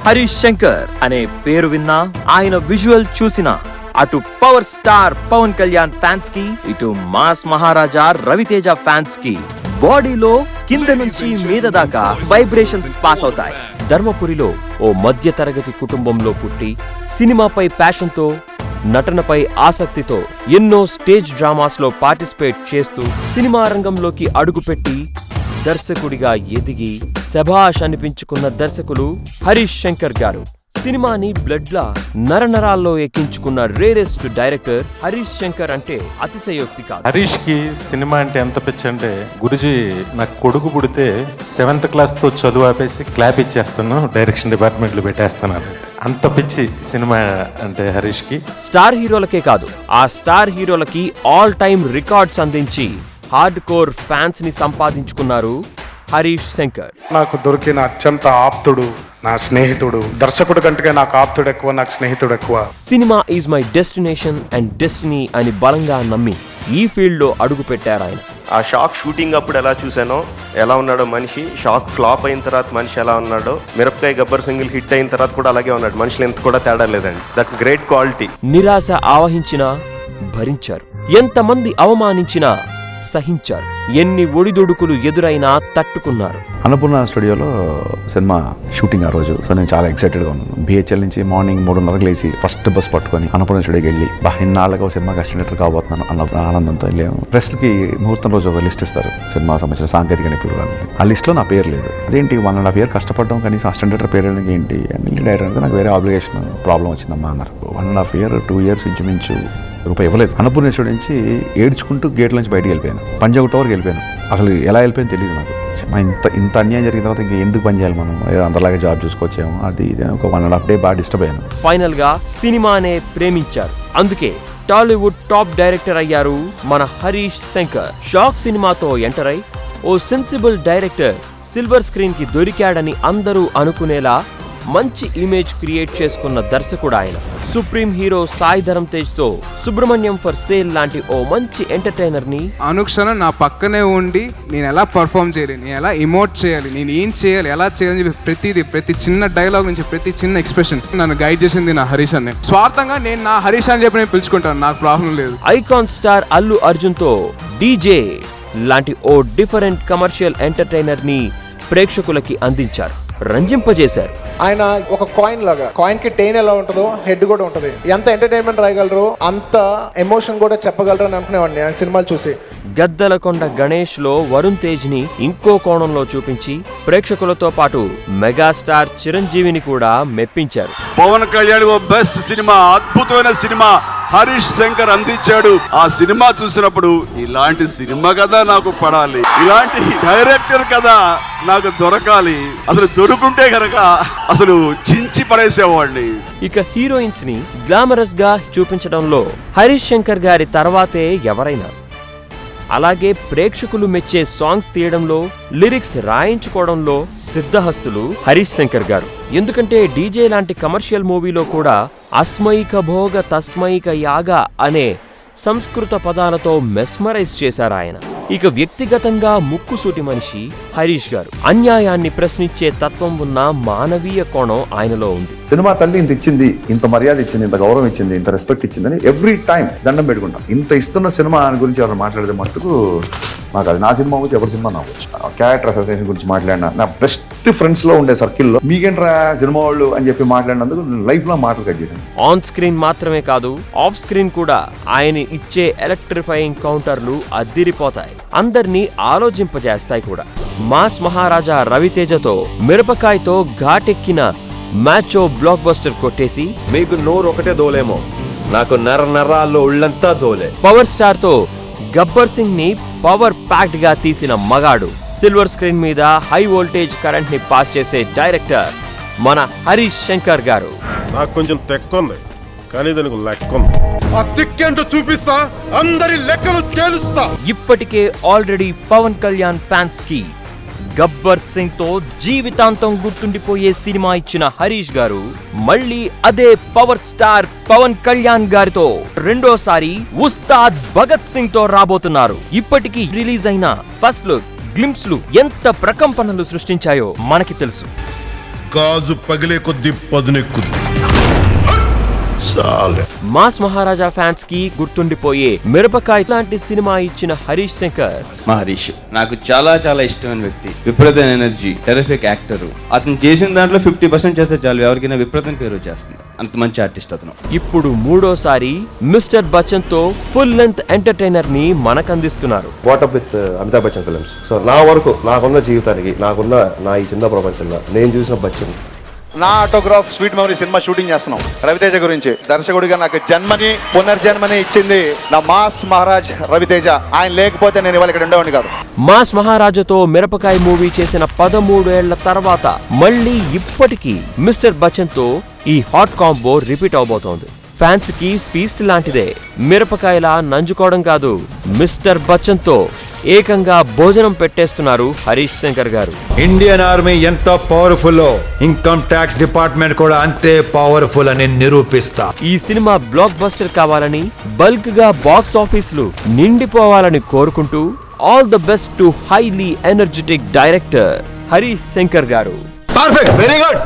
హరీష్ శంకర్ అనే పేరు విన్నా, ఆయన విజువల్ చూసినా అటు power star Pawan Kalyan fans కి, ఇటు మాస్ మహారాజా రవితేజ ఫ్యాన్స్ కి బాడీలో కింద నుంచి మీద దాకా వైబ్రేషన్స్ పాస్ అవుతాయి. ధర్మపురిలో ఓ మధ్య తరగతి కుటుంబంలో పుట్టి సినిమాపై ప్యాషన్ తో, నటనపై ఆసక్తితో ఎన్నో స్టేజ్ డ్రామాస్ లో పార్టిసిపేట్ చేస్తూ సినిమా రంగంలోకి అడుగుపెట్టి దర్శకుడిగా ఎదిగి శభాష్ అనిపించుకున్న దర్శకులు హరీష్ శంకర్ గారు. సినిమాని బ్లడ్ లా నరనరాల్లో ఎక్కించుకున్న రేరెస్ట్ డైరెక్టర్ హరీష్ శంకర్ అంటే అతిశయోక్తి కాదు. హరీష్ కి సినిమా అంటే ఎంత పిచ్చి అంటే, గురుజీ నాకు కొడుకు పుడితే 7th క్లాస్ తో చదువు ఆపేసి క్లాప్ ఇచ్చేస్తాను, డైరెక్షన్ డిపార్ట్మెంట్ లో పెట్టేస్తున్నాను. అంత పిచ్చి సినిమా అంటే హరీష్ కి. స్టార్ హీరోలకే కాదు, ఆ స్టార్ హీరోలకి ఆల్ టైమ్ రికార్డ్స్ అందించి హార్డ్ కోర్ ఫ్యాన్స్ ని సంపాదించుకున్నారు హరీష్ శంకర్. నాకు దొరికిన అత్యంత ఆప్తుడు నా స్నేహితుడు. దర్శకుడు కంటే నాకు ఆప్తుడు ఎక్కువ, నాకు స్నేహితుడు ఎక్కువ. Cinema is my destination and destiny అని బలంగా నమ్మి ఈ ఫీల్డ్ లో అడుగు పెట్టారు ఆయన. ఆ షాక్ షూటింగ్ అప్పుడు ఎలా చూసానో, ఎలా ఉన్నాడో మనిషి, షాక్ ఫ్లాప్ అయిన తర్వాత మనిషి ఎలా ఉన్నాడో, మిరపకాయ గబ్బర్ సింగిల్ హిట్ అయిన తర్వాత కూడా అలాగే ఉన్నాడు. మనుషులు ఎంత కూడా తేడా లేదండి. That great quality. నిరాశ ఆవహించినా భరించారు, ఎంతమంది అవమానించినా సహించారు, ఎన్ని ఒడిదొడుకులు ఎదురైనా తట్టుకున్నారు. అన్నపూర్ణ స్టూడియోలో సినిమా షూటింగ్ ఆ రోజు. సో నేను చాలా ఎక్సైటెడ్గా ఉన్నాను. BHL నుంచి మార్నింగ్ 3:30 లేచి ఫస్ట్ బస్ పట్టుకొని అన్నపూర్ణ స్టూడియోకి వెళ్ళి ఇన్నాళ్ళగా ఒక సినిమాకి అసిస్టెంట్ కాబోతున్నాను అన్న ఆనందంతో వెళ్ళాము. ప్రెస్కి ముహూర్తం రోజు ఒక లిస్ట్ ఇస్తారు, సినిమా సంబంధించిన సాంకేతిక నిపుణులు. ఆ లిస్ట్లో నా పేరు లేదు. అదేంటి 1.5 year కష్టపడ్డాం, కనీసం అసిస్టెంట్ పేరు ఏంటి అని డైరెక్టర్ నాకు వేరే ఆబ్లిగేషన్ ప్రాబ్లం వచ్చిందమ్మా అన్నారు. 1.5 year 2 years ఇంచుమించు రూపాయి ఇవ్వలేదు. అన్నపూర్ణ స్టూడియో నుంచి ఏడ్చుకుంటూ గేట్ల నుంచి బయటకు వెళ్ళిపోయాను. పంజాగుట్ట వరకు వెళ్ళిపోయాను. అసలు ఎలా వెళ్ళిపోయాను తెలియదు నాకు. ఇంత అన్యాయం జరిగిన తర్వాత ఇంకా ఎందుకు పని చేయాలి మనం, ఏదో అందరిలాగే జాబ్ చూసుకొచ్చాము, అది ఇది ఒక 1.5 day బాగా డిస్టర్బ్ అయ్యాను. ఫైనల్ గా సినిమానే ప్రేమించారు. అందుకే టాలీవుడ్ టాప్ డైరెక్టర్ అయ్యారు మన హరీష్ శంకర్. షాక్ సినిమాతో ఎంటర్ అయి ఓ సెన్సిబుల్ డైరెక్టర్ సిల్వర్ స్క్రీన్ కి దొరికాడని అందరూ అనుకునేలా మంచి ఇమేజ్ క్రియేట్ చేసుకున్న దర్శకుడు ఆయన. సుప్రీం హీరో సాయి ధరమ్ తేజ్ తో సుబ్రహ్మణ్యం ఫర్ సేల్ లాంటి ఓ మంచి ఎంటర్టైనర్ ని అనుక్షణం నా పక్కనే ఉండి నేను ఎలా పర్ఫామ్ చేయాలి, నేను ఎలా ఇమోట్ చేయాలి, నేను ఏం చేయాలి, ఎలా చేయాలని చెప్పి ప్రతి చిన్న డైలాగ్ నుంచి ప్రతి చిన్న ఎక్స్ప్రెషన్ నన్ను గైడ్ చేసింది నా హరీష్ అన్నే. స్వార్థంగా నేను నా హరీష్ అని చెప్పి నేను పిలుచుకుంటాను, నాకు ప్రాబ్లం లేదు. ఐకాన్ స్టార్ అల్లు అర్జున్ తో డీజే లాంటి ఓ డిఫరెంట్ కమర్షియల్ ఎంటర్టైనర్ ని ప్రేక్షకులకి అందించారు, రంజింపజేశారు. ఆయన ఒక కాయిన్ లాగా, కాయిన్ కి టెయిన్ ఎలా ఉంటుందో హెడ్ కూడా ఉంటుంది. ఎంత ఎంటర్టైన్మెంట్ రాయగలరు, అంత ఎమోషన్ కూడా చెప్పగలరు అని అనుకునేవాడిని ఆయన సినిమాలు చూసి. గద్దలకొండ గణేష్ లో వరుణ్ తేజ్ ని ఇంకో కోణంలో చూపించి ప్రేక్షకులతో పాటు మెగాస్టార్ చిరంజీవిని కూడా మెప్పించారు. పవన్ కళ్యాణ్ బెస్ట్ సినిమా, అద్భుతమైన సినిమా హరీష్ శంకర్ అందించాడు. ఆ సినిమా చూసినప్పుడు ఇలాంటి సినిమా కదా నాకు పడాలి, ఇలాంటి డైరెక్టర్ కదా నాకు దొరకాలి, అసలు దొరుకుంటే కనుక అసలు చించి పడేసేవాడిని. ఇక హీరోయిన్స్ ని గ్లామరస్ గా చూపించడంలో హరీష్ శంకర్ గారి తర్వాతే ఎవరైనా. అలాగే ప్రేక్షకులు మెచ్చే సాంగ్స్ తీయడంలో, లిరిక్స్ రాయించుకోవడంలో సిద్ధహస్తులు హరీష్ శంకర్ గారు. ఎందుకంటే డీజే లాంటి కమర్షియల్ మూవీలో కూడా అస్మైక భోగ తస్మైక యాగ అనే సంస్కృత పదాలతో మెస్మరైజ్ చేశారు ఆయన. ఇక వ్యక్తిగతంగా ముక్కుసూటి మనిషి హరీష్ గారు. అన్యాయాన్ని ప్రశ్నించే తత్వం ఉన్న మానవీయ కోణం ఆయనలో ఉంది. సినిమా తల్లి ఇంత ఇచ్చింది, ఇంత మర్యాద ఇచ్చింది, ఇంత గౌరవం ఇచ్చింది, ఇంత రెస్పెక్ట్ ఇచ్చిందని ఎవ్రీ టైం దండం పెట్టుకుంటాం. ఇంత ఇస్తున్న సినిమా గురించి ఎవరు మాట్లాడితే మట్టుకు నాకు అది నా సినిమా గురించి ఎవరి సినిమా నాకు క్యారెక్టర్ అసోసియేషన్ గురించి మాట్లాడినా, నా బెస్ట్ ఫ్రెండ్స్ లో ఉండే సర్కిల్లో మీకేంట్రా సినిమా వాళ్ళు అని చెప్పి మాట్లాడినందుకు లైఫ్ లో మాటలు కట్ చేశాను. ఆన్ స్క్రీన్ మాత్రమే కాదు, ఆఫ్ స్క్రీన్ కూడా ఆయన ఇచ్చే ఎలక్ట్రిఫైయింగ్ కౌంటర్లు అద్దిరిపోతాయి, అందరినీ ఆలోచింపజేస్తాయి కూడా. మాస్ మహారాజా రవితేజతో మిరపకాయతో ఘాటెక్కిన మ్యాచో బ్లాక్ బస్టర్ కొట్టేసి, మీకు నోరు ఒకటే దోలేమో, నాకు నరాల్లో ఉళ్ళంతా దోలే. పవర్ స్టార్ తో గబ్బర్ సింగ్ ని పవర్ ప్యాక్డ్ గా తీసిన మగాడు, సిల్వర్ స్క్రీన్ మీద హై వోల్టేజ్ కరెంట్ ని పాస్ చేసే డైరెక్టర్ మన హరీష్ శంకర్ గారు. నాకు కొంచెం తెక్కుంది, కానీ దానికి లెక్క ఉంది. ఆ తిక్కేంటో చూపిస్తా, అందరి లెక్కలు తేలుస్తా. ఇప్పటికే ఆల్రెడీ పవన్ కళ్యాణ్ ఫ్యాన్స్ కి గబ్బర్ సింగ్ తో జీవితాంతం గుర్తుండిపోయే సినిమా ఇచ్చిన హరీష్ గారు మళ్ళీ అదే పవర్ స్టార్ పవన్ కళ్యాణ్ గారితో రెండోసారి ఉస్తాద్ భగత్ సింగ్ తో రాబోతున్నారు. ఇప్పటికీ రిలీజ్ అయిన ఫస్ట్ లుక్, గ్లింప్స్ లు ఎంత ప్రకంపనలు సృష్టించాయో మనకి తెలుసు. గాజు పగిలే కొద్ది పదునెక్కుద్ది. చాలే. మాస్ మహారాజా ఫ్యాన్స్ కి గుర్తుండిపోయే మిరపకాయ లాంటి సినిమా ఇచ్చిన హరీష్ శంకర్. మా హరీష్ నాకు చాలా చాలా ఇష్టమైన వ్యక్తి, విపరీతమైన ఎనర్జీ, టెరిఫిక్ యాక్టర్. అతను చేసిన దాంట్లో 50% చేస్తే చాలు, ఎవరికైనా విపరీతం పేరు వచ్చేస్తుంది. అంత మంచి ఆర్టిస్ట్ అతను. ఇప్పుడు మూడోసారి మిస్టర్ బచ్చన్ తో ఫుల్ లెంత్ ఎంటర్టైనర్ ని మనకందిస్తున్నారు. వాటప్ with Amitabh Bachchan films. So నా వరకు నాకున్న జీవితానికి, నాకున్న నా ఈ చిన్న ప్రపంచంలో నేను చూసిన బచ్చన్. నా autograph sweet memory cinema shooting చేస్తున్నాం రవితేజ గురించి. దర్శకుడిగా నాకు జన్మని పునర్జన్మని ఇచ్చింది నా మాస్ మహారాజ్ రవితేజ. ఆయన లేకపోతే నేను ఇవాళ ఇక్కడ ఉండేవాడిని కాదు. మాస్ మహారాజాతో మిరపకాయ మూవీ చేసిన 13 ఏళ్ల తర్వాత మళ్ళీ ఇప్పటికీ మిస్టర్ బచ్చన్ తో ఈ హాట్ కాంబో రిపీట్ అవబోతోంది. ఫ్యాన్స్ కి ఫీస్ట్ లాంటిదే. మిరపకాయలా నంజుకోవడం కాదు, మిస్టర్ బచ్చన్ తో ఏకంగా భోజనం పెట్టేస్తున్నారు హరీష్ శంకర్ గారు. ఇండియన్ ఆర్మీ ఎంత పవర్ఫుల్, ఇన్కమ్ ట్యాక్స్ డిపార్ట్మెంట్ కూడా అంతే పవర్ఫుల్ అని నిరూపిస్తా. ఈ సినిమా బ్లాక్ బస్టర్ కావాలని, బల్క్ గా బాక్స్ ఆఫీసులు నిండిపోవాలని కోరుకుంటూ all the best to highly energetic director Harish Shankar గారు. Perfect, very good.